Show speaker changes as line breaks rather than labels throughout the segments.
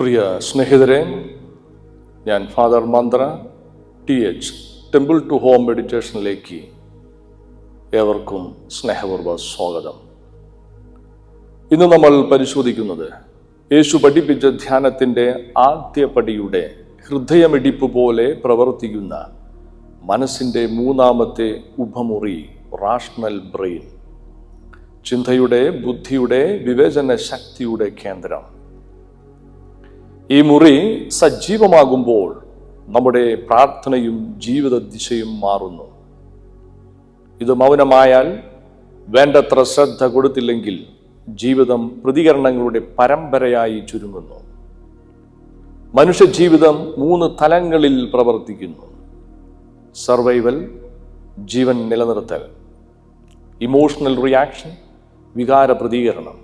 പ്രിയ സ്നേഹിതരെ, ഞാൻ ഫാദർ മന്ത്ര TH ടെമ്പിൾ ടു ഹോം മെഡിറ്റേഷനിലേക്ക് ഏവർക്കും സ്നേഹപൂർവ്വ സ്വാഗതം. ഇന്ന് നമ്മൾ പരിശോധിക്കുന്നത് യേശു പഠിപ്പിച്ച ധ്യാനത്തിൻ്റെ ആദ്യ പടിയുടെ ഹൃദയമിടിപ്പ് പോലെ പ്രവർത്തിക്കുന്ന മനസ്സിൻ്റെ മൂന്നാമത്തെ ഉപമുറി, റാഷണൽ ബ്രെയിൻ, ചിന്തയുടെ, ബുദ്ധിയുടെ, വിവേചന ശക്തിയുടെ കേന്ദ്രം. ഈ മുറി സജീവമാകുമ്പോൾ നമ്മുടെ പ്രാർത്ഥനയും ജീവിത ദിശയും മാറുന്നു. ഇത് മൗനമായാൽ, വേണ്ടത്ര ശ്രദ്ധ കൊടുത്തില്ലെങ്കിൽ ജീവിതം പ്രതികരണങ്ങളുടെ പരമ്പരയായി ചുരുങ്ങുന്നു. മനുഷ്യജീവിതം 3 തലങ്ങളിൽ പ്രവർത്തിക്കുന്നു: സർവൈവൽ, ജീവൻ നിലനിർത്തൽ; ഇമോഷണൽ റിയാക്ഷൻ, വികാര പ്രതികരണം;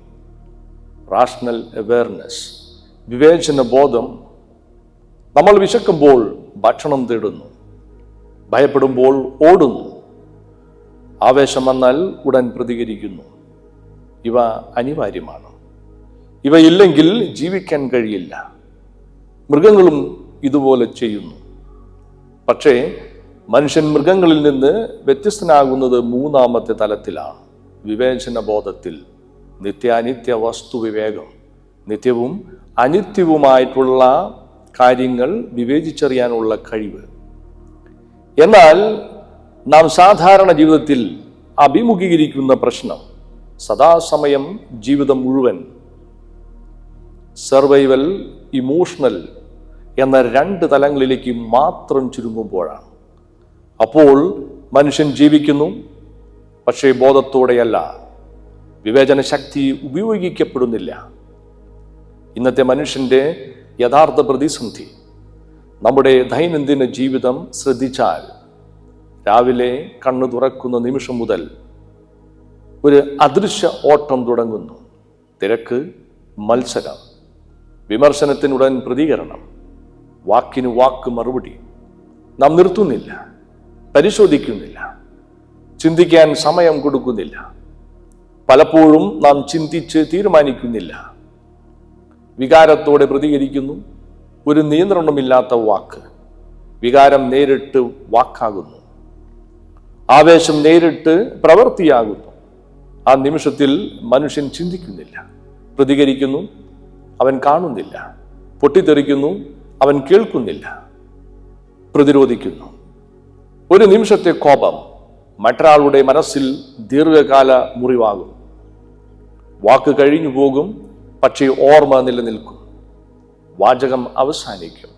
റാഷണൽ അവെയർനെസ്, വിവേചന ബോധം. നമ്മൾ വിശക്കുമ്പോൾ ഭക്ഷണം തേടുന്നു, ഭയപ്പെടുമ്പോൾ ഓടുന്നു, ആവേശം വന്നാൽ ഉടൻ പ്രതികരിക്കുന്നു. ഇവ അനിവാര്യമാണ്. ഇവയില്ലെങ്കിൽ ജീവിക്കാൻ കഴിയില്ല. മൃഗങ്ങളും ഇതുപോലെ ചെയ്യുന്നു. പക്ഷേ മനുഷ്യൻ മൃഗങ്ങളിൽ നിന്ന് വ്യത്യസ്തനാകുന്നത് 3ാമത്തെ തലത്തിലാണ്: വിവേചന ബോധത്തിൽ. നിത്യാനിത്യ വസ്തുവിവേകം. നിത്യവും അനിത്യവുമായിട്ടുള്ള കാര്യങ്ങൾ വിവേചിച്ചറിയാനുള്ള കഴിവ്. എന്നാൽ നാം സാധാരണ ജീവിതത്തിൽ അഭിമുഖീകരിക്കുന്ന പ്രശ്നം സദാസമയം ജീവിതം മുഴുവൻ സർവൈവൽ, ഇമോഷണൽ എന്ന 2 തലങ്ങളിലേക്ക് മാത്രം ചുരുങ്ങുമ്പോഴാണ്. അപ്പോൾ മനുഷ്യൻ ജീവിക്കുന്നു, പക്ഷേ ബോധത്തോടെയല്ല. വിവേചന ശക്തി ഉപയോഗിക്കപ്പെടുന്നില്ല. ഇന്നത്തെ മനുഷ്യൻ്റെ യഥാർത്ഥ പ്രതിസന്ധി നമ്മുടെ ദൈനംദിന ജീവിതം ശ്രദ്ധിച്ചാൽ, രാവിലെ കണ്ണു തുറക്കുന്ന നിമിഷം മുതൽ ഒരു അദൃശ്യ ഓട്ടം തുടങ്ങുന്നു. തിരക്ക്, മത്സരം, വിമർശനത്തിനുടൻ പ്രതികരണം, വാക്കിന് വാക്ക് മറുപടി. നാം നിർത്തുന്നില്ല, പരിശോധിക്കുന്നില്ല, ചിന്തിക്കാൻ സമയം കൊടുക്കുന്നില്ല. പലപ്പോഴും നാം ചിന്തിച്ച് തീരുമാനിക്കുന്നില്ല. വികാരത്തോടെ പ്രതികരിക്കുന്നു. ഒരു നിയന്ത്രണമില്ലാത്ത വാക്ക്. വികാരം നേരിട്ട് വാക്കാകുന്നു. ആവേശം നേരിട്ട് പ്രവൃത്തിയാകുന്നു. ആ നിമിഷത്തിൽ മനുഷ്യൻ ചിന്തിക്കുന്നില്ല, പ്രതികരിക്കുന്നു. അവൻ കാണുന്നില്ല. പൊട്ടിത്തെറിക്കുന്നു. അവൻ കേൾക്കുന്നില്ല, പ്രതിരോധിക്കുന്നു. ഒരു നിമിഷത്തെ കോപം മറ്റൊരാളുടെ മനസ്സിൽ ദീർഘകാല മുറിവാകും. വാക്ക് കഴിഞ്ഞു പോകും, പക്ഷേ ഓർമ്മ നിലനിൽക്കും. വാചകം അവസാനിക്കും,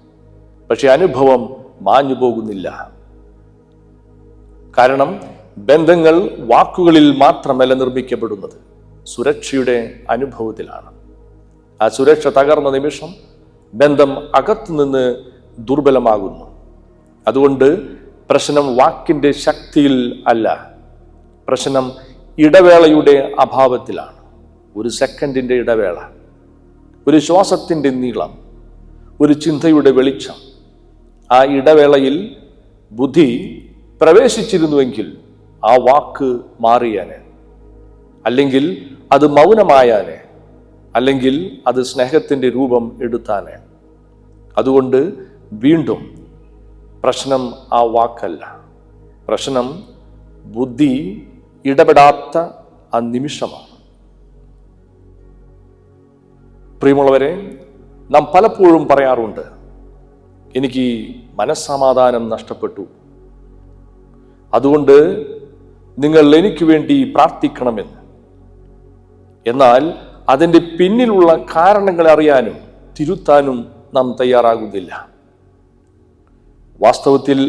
പക്ഷെ അനുഭവം മാഞ്ഞു പോകുന്നില്ല. കാരണം ബന്ധങ്ങൾ വാക്കുകളിൽ മാത്രമല്ല നിർമ്മിക്കപ്പെടുന്നത്, സുരക്ഷയുടെ അനുഭവത്തിലാണ്. ആ സുരക്ഷ തകർന്ന നിമിഷം ബന്ധം അകത്തുനിന്ന് ദുർബലമാകുന്നു. അതുകൊണ്ട് പ്രശ്നം വാക്കിൻ്റെ ശക്തിയിൽ അല്ല, പ്രശ്നം ഇടവേളയുടെ അഭാവത്തിലാണ്. ഒരു സെക്കൻഡിൻ്റെ ഇടവേള, ഒരു ശ്വാസത്തിൻ്റെ നീളം, ഒരു ചിന്തയുടെ വെളിച്ചം. ആ ഇടവേളയിൽ ബുദ്ധി പ്രവേശിച്ചിരുന്നുവെങ്കിൽ ആ വാക്ക് മാറിയാന്, അല്ലെങ്കിൽ അത് മൗനമായാന്, അല്ലെങ്കിൽ അത് സ്നേഹത്തിൻ്റെ രൂപം എടുത്താന്. അതുകൊണ്ട് വീണ്ടും പ്രശ്നം ആ വാക്കല്ല, പ്രശ്നം ബുദ്ധി ഇടപെടാത്ത ആ നിമിഷമാണ്. പ്രിയമുള്ളവരെ, നാം പലപ്പോഴും പറയാറുണ്ട്, എനിക്ക് മനസ്സമാധാനം നഷ്ടപ്പെട്ടു, അതുകൊണ്ട് നിങ്ങൾ എനിക്ക് വേണ്ടി പ്രാർത്ഥിക്കണമെന്ന്. എന്നാൽ അതിൻ്റെ പിന്നിലുള്ള കാരണങ്ങൾ അറിയാനും തിരുത്താനും നാം തയ്യാറാകുന്നില്ല. വാസ്തവത്തിൽ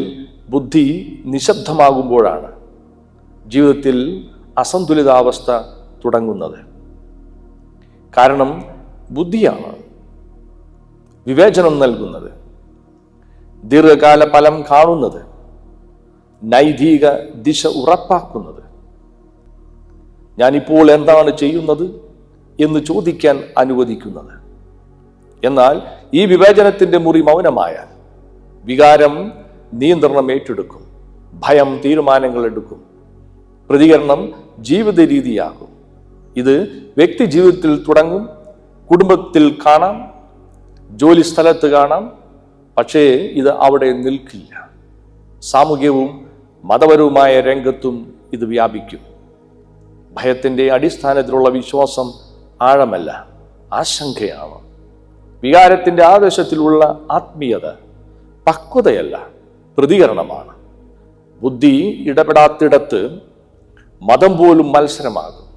ബുദ്ധി നിശബ്ദമാകുമ്പോഴാണ് ജീവിതത്തിൽ അസന്തുലിതാവസ്ഥ തുടങ്ങുന്നത്. കാരണം ബുദ്ധിയാണ് വിവേചനം നൽകുന്നത്, ദീർഘകാല ഫലം കാണുന്നത്, നൈതിക ദിശ ഉറപ്പാക്കുന്നത്. ഞാനിപ്പോൾ എന്താണ് ചെയ്യുന്നത് എന്ന് ചോദിക്കാൻ അനുവദിക്കുന്നത്. എന്നാൽ ഈ വിവേചനത്തിൻ്റെ മുറി മൗനമായാൽ വികാരം നിയന്ത്രണം ഏറ്റെടുക്കും, ഭയം തീരുമാനങ്ങൾ എടുക്കും, പ്രതികരണം ജീവിത രീതിയാകും. ഇത് വ്യക്തി ജീവിതത്തിൽ തുടങ്ങും, കുടുംബത്തിൽ കാണാം, ജോലി സ്ഥലത്ത് കാണാം, പക്ഷേ ഇത് അവിടെ നിൽക്കില്ല. സാമൂഹികവും മതപരവുമായ രംഗത്തും ഇത് വ്യാപിക്കും. ഭയത്തിൻ്റെ അടിസ്ഥാനത്തിലുള്ള വിശ്വാസം ആഴമല്ല, ആശങ്കയാണ്. വികാരത്തിൻ്റെ ആവേശത്തിലുള്ള ആത്മീയത പക്വതയല്ല, പ്രതികരണമാണ്. ബുദ്ധി ഇടപെടാത്തിടത്ത് മതം പോലും മത്സരമാകും.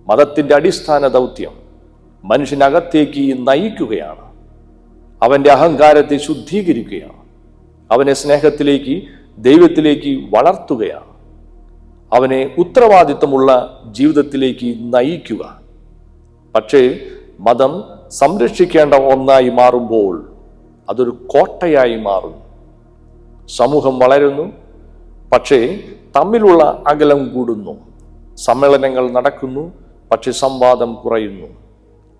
മതത്തിൻ്റെ അടിസ്ഥാന ദൗത്യം മനുഷ്യനകത്തേക്ക് നയിക്കുകയാണ്. അവൻ്റെ അഹങ്കാരത്തെ ശുദ്ധീകരിക്കുകയാണ്. അവനെ സ്നേഹത്തിലേക്ക്, ദൈവത്തിലേക്ക് വളർത്തുകയാണ്. അവനെ ഉത്തരവാദിത്വമുള്ള ജീവിതത്തിലേക്ക് നയിക്കുക. പക്ഷേ മതം സംരക്ഷിക്കേണ്ട ഒന്നായി മാറുമ്പോൾ അതൊരു കോട്ടയായി മാറുന്നു. സമൂഹം വളരുന്നു, പക്ഷേ തമ്മിലുള്ള അകലം കൂടുന്നു. സമ്മേളനങ്ങൾ നടക്കുന്നു, പക്ഷേ സംവാദം കുറയുന്നു.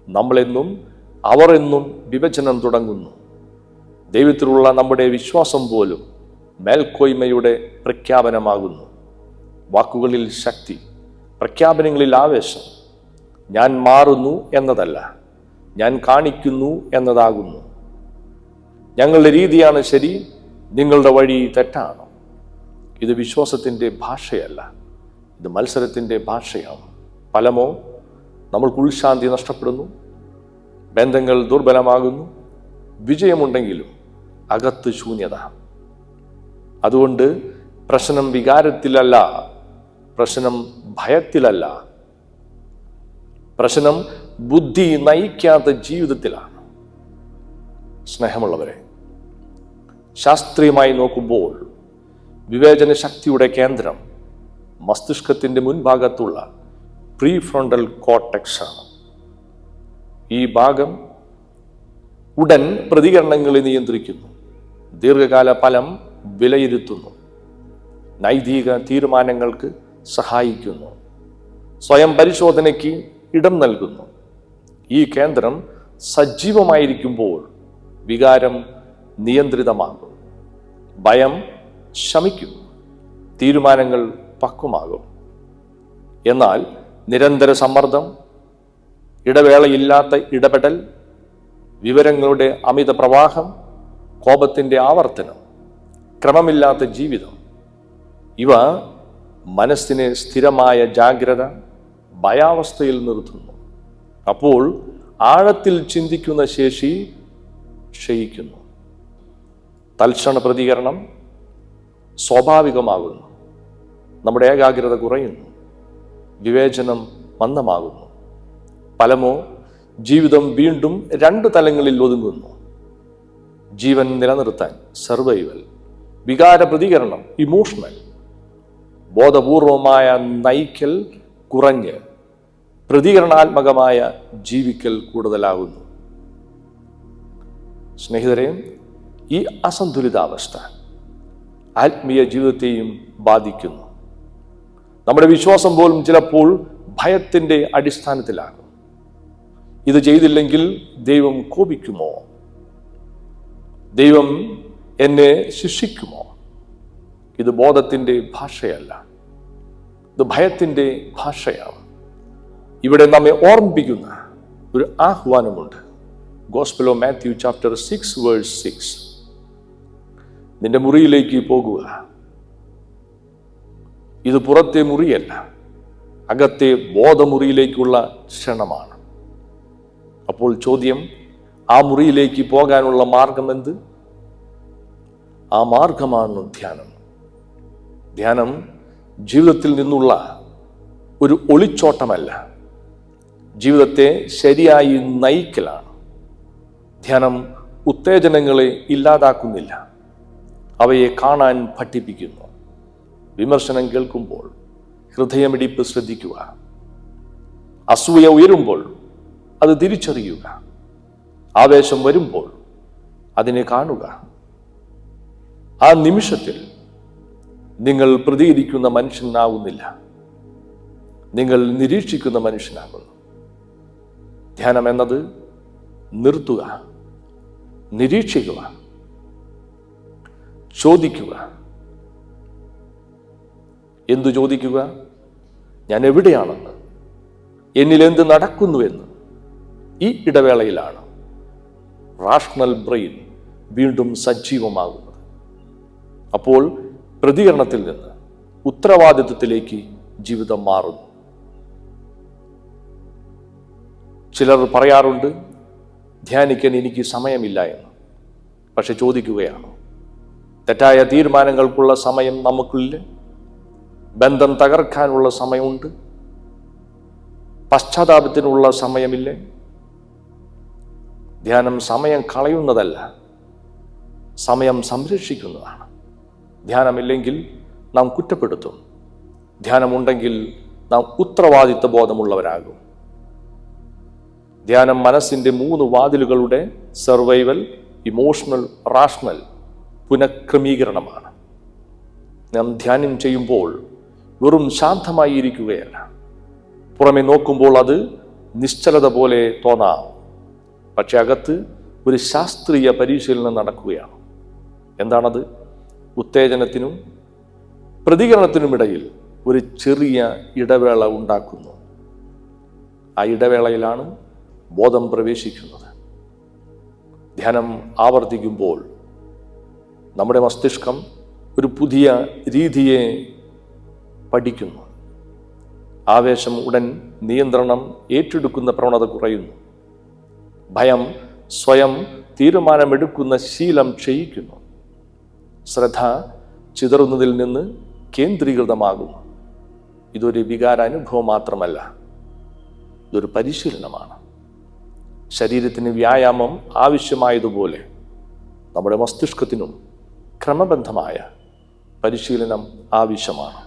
നമ്മളെന്നും അവർ എന്നും വിഭജനം തുടങ്ങുന്നു. ദൈവത്തിലുള്ള നമ്മുടെ വിശ്വാസം പോലും മേൽക്കോയ്മയുടെ പ്രഖ്യാപനമാകുന്നു. വാക്കുകളിൽ ശക്തി, പ്രഖ്യാപനങ്ങളിൽ ആവേശം. ഞാൻ മാറുന്നു എന്നതല്ല, ഞാൻ കാണിക്കുന്നു എന്നതാകുന്നു. ഞങ്ങളുടെ രീതിയാണ് ശരി, നിങ്ങളുടെ വഴി തെറ്റാണ്. ഇത് വിശ്വാസത്തിൻ്റെ ഭാഷയല്ല, ഇത് മത്സരത്തിൻ്റെ ഭാഷയാണ്. ഫലമോ നമ്മൾക്ക് ഉൾശാന്തി നഷ്ടപ്പെടുന്നു, ബന്ധങ്ങൾ ദുർബലമാകുന്നു. വിജയമുണ്ടെങ്കിലും അകത്ത് ശൂന്യത. അതുകൊണ്ട് പ്രശ്നം വികാരത്തിലല്ല, പ്രശ്നം ഭയത്തിലല്ല, പ്രശ്നം ബുദ്ധി നയിക്കാത്ത ജീവിതത്തിലാണ്. സ്നേഹമുള്ളവരെ, ശാസ്ത്രീയമായി നോക്കുമ്പോൾ വിവേചന ശക്തിയുടെ കേന്ദ്രം മസ്തിഷ്കത്തിൻ്റെ മുൻഭാഗത്തുള്ള പ്രീഫ്രോണ്ടൽ കോർട്ടെക്സ് ആണ്. ഈ ഭാഗം ഉടൻ പ്രതികരണങ്ങളെ നിയന്ത്രിക്കുന്നു, ദീർഘകാല ഫലം വിലയിരുത്തുന്നു, നൈതിക തീരുമാനങ്ങൾക്ക് സഹായിക്കുന്നു, സ്വയം പരിശോധനയ്ക്ക് ഇടം നൽകുന്നു. ഈ കേന്ദ്രം സജീവമായിരിക്കുമ്പോൾ വികാരം നിയന്ത്രിതമാകും, ഭയം ശമിക്കും, തീരുമാനങ്ങൾ പക്വമാകും. എന്നാൽ നിരന്തര സമ്മർദ്ദം, ഇടവേളയില്ലാത്ത ഇടപെടൽ, വിവരങ്ങളുടെ അമിത പ്രവാഹം, കോപത്തിൻ്റെ ആവർത്തനം, ക്രമമില്ലാത്ത ജീവിതം, ഇവ മനസ്സിനെ സ്ഥിരമായ ജാഗ്രത, ഭയാവസ്ഥയിൽ നിർത്തുന്നു. അപ്പോൾ ആഴത്തിൽ ചിന്തിക്കുന്ന ശേഷി ക്ഷയിക്കുന്നു. തൽക്ഷണ പ്രതികരണം സ്വാഭാവികമാകുന്നു. നമ്മുടെ ഏകാഗ്രത കുറയുന്നു, വിവേചനം മന്ദമാകുന്നു. ഫലമോ ജീവിതം വീണ്ടും 2 തലങ്ങളിൽ ഒതുങ്ങുന്നു. ജീവൻ നിലനിർത്താൻ സർവൈവൽ, വികാര പ്രതികരണം ഇമോഷണൽ, ബോധപൂർവമായ നയിക്കൽ കുറഞ്ഞ് പ്രതികരണാത്മകമായ ജീവിക്കൽ കൂടുതലാകുന്നു. സ്നേഹിതരെ, ഈ അസന്തുലിതാവസ്ഥ ആത്മീയ ജീവിതത്തെയും ബാധിക്കുന്നു. നമ്മുടെ വിശ്വാസം പോലും ചിലപ്പോൾ ഭയത്തിൻ്റെ അടിസ്ഥാനത്തിലാകും. ഇത് ചെയ്തില്ലെങ്കിൽ ദൈവം കോപിക്കുമോ? ദൈവം എന്നെ ശിക്ഷിക്കുമോ? ഇത് ബോധത്തിൻ്റെ ഭാഷയല്ല, ഇത് ഭയത്തിൻ്റെ ഭാഷയാണ്. ഇവിടെ നമ്മെ ഓർമ്മിപ്പിക്കുന്ന ഒരു ആഹ്വാനമുണ്ട്. Gospel of Matthew chapter 6 verse 6. നിന്റെ മുറിയിലേക്ക് പോകുക. ഇത് പുറത്തെ മുറിയല്ല, അകത്തെ ബോധമുറിയിലേക്കുള്ള ക്ഷണമാണ്. അപ്പോൾ ചോദ്യം, ആ മുറിയിലേക്ക് പോകാനുള്ള മാർഗം എന്ത്? ആ മാർഗമാണ് ധ്യാനം. ധ്യാനം ജീവിതത്തിൽ നിന്നുള്ള ഒരു ഒളിച്ചോട്ടമല്ല, ജീവിതത്തെ ശരിയായി നയിക്കലാണ്. ധ്യാനം ഉത്തേജനങ്ങളെ ഇല്ലാതാക്കുന്നില്ല, അവയെ കാണാൻ പഠിപ്പിക്കുന്നു. വിമർശനം കേൾക്കുമ്പോൾ ഹൃദയമിടിപ്പ് ശ്രദ്ധിക്കുക. അസൂയ ഉയരുമ്പോൾ അത് തിരിച്ചറിയുക. ആവേശം വരുമ്പോൾ അതിനെ കാണുക. ആ നിമിഷത്തിൽ നിങ്ങൾ പ്രതികരിക്കുന്ന മനുഷ്യനാകുന്നില്ല, നിങ്ങൾ നിരീക്ഷിക്കുന്ന മനുഷ്യനാകുന്നു. ധ്യാനം എന്നത് നിർത്തുക, നിരീക്ഷിക്കുക, ചോദിക്കുക. എന്തു ചോദിക്കുക? ഞാൻ എവിടെയാണെന്ന്, എന്നിൽ എന്ത് നടക്കുന്നുവെന്ന്. ഈ ഇടവേളയിലാണ് റാഷണൽ ബ്രെയിൻ വീണ്ടും സജീവമാകുന്നത്. അപ്പോൾ പ്രതികരണത്തിൽ നിന്ന് ഉത്തരവാദിത്വത്തിലേക്ക് ജീവിതം മാറുന്നു. ചിലർ പറയാറുണ്ട്, ധ്യാനിക്കാൻ എനിക്ക് സമയമില്ല എന്ന്. പക്ഷെ ചോദിക്കുകയാണ്, തെറ്റായ തീരുമാനങ്ങൾക്കുള്ള സമയം നമുക്കില്ല? ബന്ധം തകർക്കാനുള്ള സമയമുണ്ട്? പശ്ചാത്താപത്തിനുള്ള സമയമില്ലേ? ധ്യാനം സമയം കളയുന്നതല്ല, സമയം സംരക്ഷിക്കുന്നതാണ്. ധ്യാനമില്ലെങ്കിൽ നാം കുറ്റപ്പെടുത്തും. ധ്യാനമുണ്ടെങ്കിൽ നാം ഉത്തരവാദിത്വ ബോധമുള്ളവരാകും. ധ്യാനം മനസ്സിൻ്റെ 3 വാതിലുകളുടെ സർവൈവൽ, ഇമോഷണൽ, റാഷണൽ പുനഃക്രമീകരണമാണ്. നാം ധ്യാനം ചെയ്യുമ്പോൾ വെറും ശാന്തമായി ഇരിക്കുകയല്ല. പുറമെ നോക്കുമ്പോൾ അത് നിശ്ചലത പോലെ തോന്നാം, പക്ഷെ അകത്ത് ഒരു ശാസ്ത്രീയ പരിശീലനം നടക്കുകയാണ്. എന്താണത്? ഉത്തേജനത്തിനും പ്രതികരണത്തിനുമിടയിൽ ഒരു ചെറിയ ഇടവേള ഉണ്ടാക്കുന്നു. ആ ഇടവേളയിലാണ് ബോധം പ്രവേശിക്കുന്നത്. ധ്യാനം ആവർത്തിക്കുമ്പോൾ നമ്മുടെ മസ്തിഷ്കം ഒരു പുതിയ രീതിയെ പഠിക്കുന്നു. ആവേശം ഉടൻ നിയന്ത്രണം ഏറ്റെടുക്കുന്ന പ്രവണത കുറയുന്നു. ഭയം സ്വയം തീരുമാനമെടുക്കുന്ന ശീലം ക്ഷയിക്കുന്നു. ശ്രദ്ധ ചിതറുന്നതിൽ നിന്ന് കേന്ദ്രീകൃതമാകുന്നു. ഇതൊരു വികാരാനുഭവം മാത്രമല്ല, ഇതൊരു പരിശീലനമാണ്. ശരീരത്തിന് വ്യായാമം ആവശ്യമായതുപോലെ നമ്മുടെ മസ്തിഷ്കത്തിനും ക്രമബദ്ധമായ പരിശീലനം ആവശ്യമാണ്.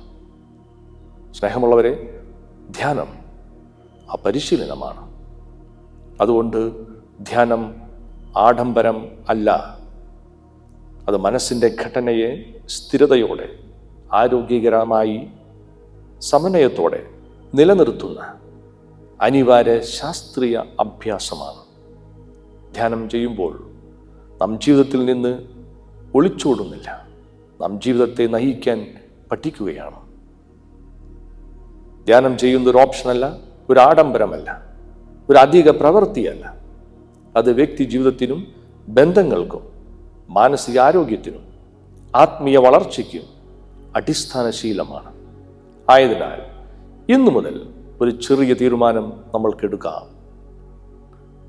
സ്നേഹമുള്ളവരെ, ധ്യാനം ആ പരിശീലനമാണ്. അതുകൊണ്ട് ധ്യാനം ആഡംബരം അല്ല. അത് മനസ്സിൻ്റെ ഘടനയെ സ്ഥിരതയോടെ, ആരോഗ്യകരമായി, സമന്വയത്തോടെ നിലനിർത്തുന്ന അനിവാര്യ ശാസ്ത്രീയ അഭ്യാസമാണ്. ധ്യാനം ചെയ്യുമ്പോൾ നാം ജീവിതത്തിൽ നിന്ന് ഒളിച്ചോടുന്നില്ല, നാം ജീവിതത്തെ നയിക്കാൻ പഠിക്കുകയാണ്. ധ്യാനം ചെയ്യുന്ന ഒരു ഓപ്ഷനല്ല, ഒരു ആഡംബരമല്ല, ഒരു അധിക പ്രവൃത്തിയല്ല. അത് വ്യക്തി ജീവിതത്തിനും ബന്ധങ്ങൾക്കും മാനസികാരോഗ്യത്തിനും ആത്മീയ വളർച്ചയ്ക്കും അടിസ്ഥാന ശീലമാണ്. ആയതിനാൽ ഇന്നു മുതൽ ഒരു ചെറിയ തീരുമാനം നമ്മൾക്കെടുക്കാം.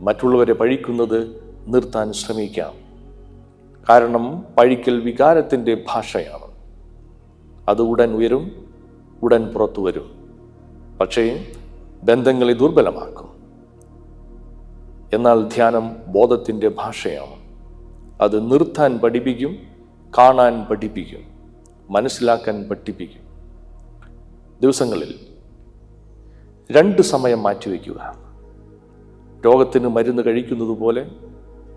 മറ്റുള്ളവരെ പഴിക്കുന്നത് നിർത്താൻ ശ്രമിക്കാം. കാരണം പഴിക്കൽ വികാരത്തിൻ്റെ ഭാഷയാണ്. അത് ഉടൻ ഉയരും, ഉടൻ പുറത്തു വരും. പക്ഷേ ബന്ധങ്ങളെ ദുർബലമാക്കും. എന്നാൽ ധ്യാനം ബോധത്തിൻ്റെ ഭാഷയാണ്. അത് നിർത്താൻ പഠിപ്പിക്കും, കാണാൻ പഠിപ്പിക്കും, മനസ്സിലാക്കാൻ പഠിപ്പിക്കും. ദിവസങ്ങളിൽ 2 സമയം മാറ്റിവെക്കുക. രോഗത്തിന് മരുന്ന് കഴിക്കുന്നത് പോലെ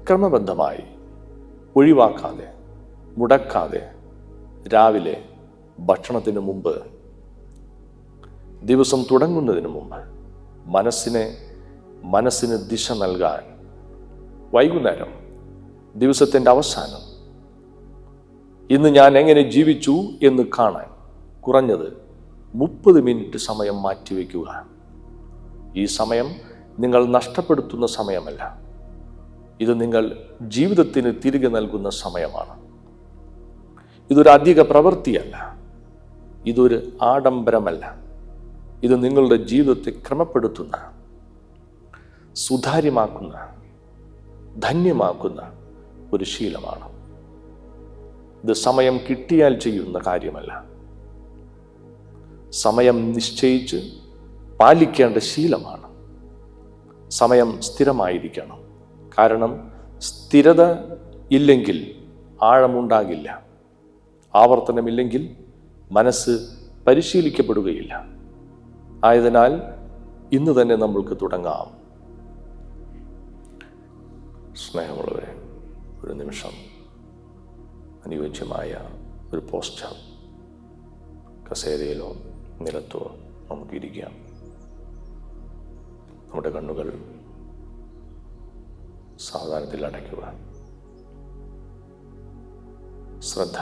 ക്രമബദ്ധമായി, ഒഴിവാക്കാതെ, മുടക്കാതെ, രാവിലെ ഭക്ഷണത്തിന് മുമ്പ്, ദിവസം തുടങ്ങുന്നതിന് മുമ്പ് മനസ്സിന് ദിശ നൽകാൻ, വൈകുന്നേരം ദിവസത്തിൻ്റെ അവസാനം ഇന്ന് ഞാൻ എങ്ങനെ ജീവിച്ചു എന്ന് കാണാൻ കുറഞ്ഞത് 30 മിനിറ്റ് സമയം മാറ്റിവെക്കുക. ഈ സമയം നിങ്ങൾ നഷ്ടപ്പെടുത്തുന്ന സമയമല്ല, ഇത് നിങ്ങൾ ജീവിതത്തിന് തിരികെ നൽകുന്ന സമയമാണ്. ഇതൊരു അധിക പ്രവൃത്തിയല്ല, ഇതൊരു ആഡംബരമല്ല. ഇത് നിങ്ങളുടെ ജീവിതത്തെ ക്രമപ്പെടുത്തുന്ന, സുതാര്യമാക്കുന്ന, ധന്യമാക്കുന്ന ഒരു ശീലമാണ്. ഇത് സമയം കിട്ടിയാൽ ചെയ്യുന്ന കാര്യമല്ല, സമയം നിശ്ചയിച്ച് പാലിക്കേണ്ട ശീലമാണ്. സമയം സ്ഥിരമായിരിക്കണം. കാരണം സ്ഥിരത ഇല്ലെങ്കിൽ ആഴമുണ്ടാകില്ല. ആവർത്തനമില്ലെങ്കിൽ മനസ്സ് പരിശീലിക്കപ്പെടുകയില്ല. ആയതിനാൽ ഇന്ന് തന്നെ നമ്മൾക്ക് തുടങ്ങാം. സ്നേഹമുള്ളവരെ, ഒരു നിമിഷം അനുയോജ്യമായ ഒരു പോസ്റ്റർ കസേരയിലോ നിലത്തോ നമുക്കിരിക്കാം. നമ്മുടെ കണ്ണുകൾ സാവധാനത്തിൽ അടയ്ക്കുക. ശ്രദ്ധ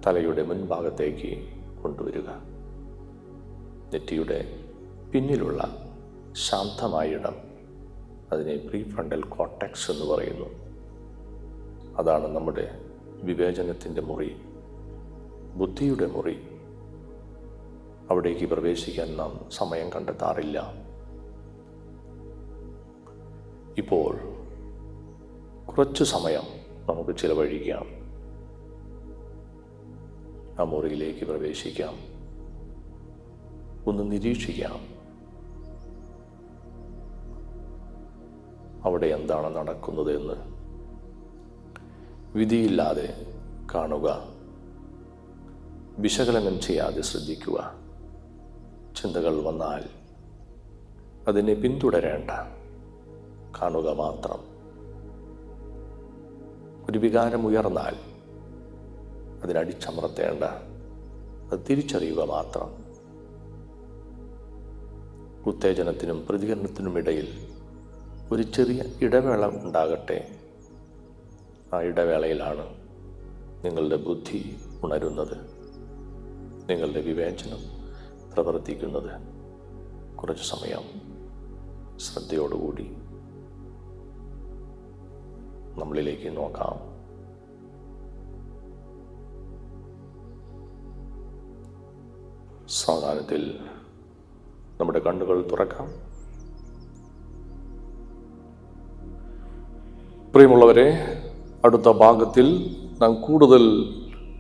തലയുടെ മുൻഭാഗത്തേക്ക് കൊണ്ടുവരിക. നെറ്റിയുടെ പിന്നിലുള്ള ശാന്തമായ ഇടം അതിനെ പ്രീ ഫ്രണ്ടൽ കോർട്ടെക്സ് എന്ന് പറയുന്നു. അതാണ് നമ്മുടെ വിവേചനത്തിൻ്റെ മുറി, ബുദ്ധിയുടെ മുറി. അവിടേക്ക് പ്രവേശിക്കാൻ നാം സമയം കണ്ടെത്താറില്ല. ഇപ്പോൾ കുറച്ച് സമയം നമുക്ക് ചിലവഴിക്കാം. ആ മുറിയിലേക്ക് പ്രവേശിക്കാം, ഒന്ന് നിരീക്ഷിക്കാം. അവിടെ എന്താണ് നടക്കുന്നത് എന്ന് വിധിയില്ലാതെ കാണുക, വിശകലനം ചെയ്യാതെ ശ്രദ്ധിക്കുക. ചിന്തകൾ വന്നാൽ അതിനെ പിന്തുടരേണ്ട, കാണുക മാത്രം. ഒരു വികാരം ഉയർന്നാൽ അതിനടിച്ചമർത്തേണ്ട, അത് തിരിച്ചറിയുക മാത്രം. ഉത്തേജനത്തിനും പ്രതികരണത്തിനുമിടയിൽ ഒരു ചെറിയ ഇടവേള ഉണ്ടാകട്ടെ. ആ ഇടവേളയിലാണ് നിങ്ങളുടെ ബുദ്ധി ഉണരുന്നത്, നിങ്ങളുടെ വിവേചനം പ്രവർത്തിക്കുന്നത്. കുറച്ച് സമയം ശ്രദ്ധയോടുകൂടി നമ്മളിലേക്ക് നോക്കാം. സാവധാനത്തിൽ നമ്മുടെ കണ്ണുകൾ തുറക്കാം. പ്രിയമുള്ളവരെ, അടുത്ത ഭാഗത്തിൽ നാം കൂടുതൽ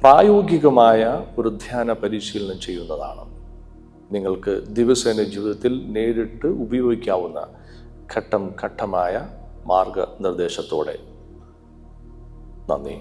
പ്രായോഗികമായ ഒരു ധ്യാന പരിശീലനം ചെയ്യുന്നതാണ്. നിങ്ങൾക്ക് ദിവസേന ജീവിതത്തിൽ നേരിട്ട് ഉപയോഗിക്കാവുന്ന ഘട്ടം ഘട്ടമായ മാർഗനിർദ്ദേശത്തോടെ. നന്ദി.